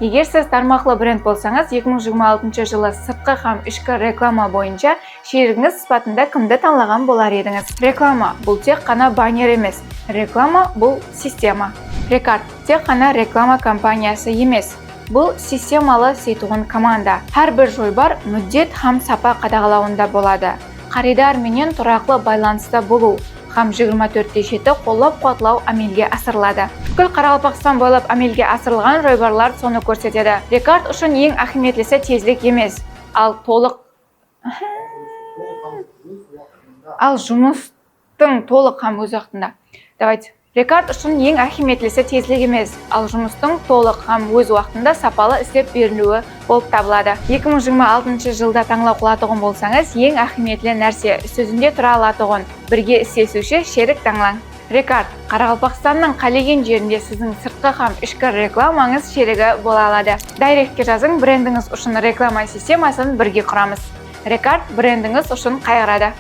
Егер сіз тармақлы бренд болсаңыз, 2026 жылы сыртқы һәм ішкі реклама бойынша шерігіңіз сипатында кімді танлаған болар едіңіз? Реклама бұл тек қана баннер емес. Реклама бұл система. Рекард тек қана реклама компаниясы емес. Бұл системалы сейтуғын команда. Әрбір жойбар мүддет һәм сапа қадағалауында болады. Қаридар менен тұрақлы байланыста болу һәм 24/7 қоллап қуатлау әмелге асырылады. Бүкіл Қарақалпақстан бойлап әмелге асырылған жойбарлар соны көрсетеді. Рекард үшін ең әһемиятлісі тезлік емес, ал жұмыстың толық һәм өз уақытында. Рекард үшін ең әһемиятлісі тезлік емес, ал жұмыстың толық һәм өз уақытында сапалы істеп берілуі болып табылады. 2026 жылда таңлау қылатығын болсаңыз, ең әһемиятлі нәрсе сөзінде тұра алатығын, бірге істесуші шерік таңлаң. Рекард Қарақалпақстанның қалеген жерінде сіздің сыртқы һәм ішкі рекламаңыз шерігі бола алады. Дайректке жазың, брендіңіз үшін реклама системасын бірге құрамыз. Рекард брендіңіз үшін қайғырады.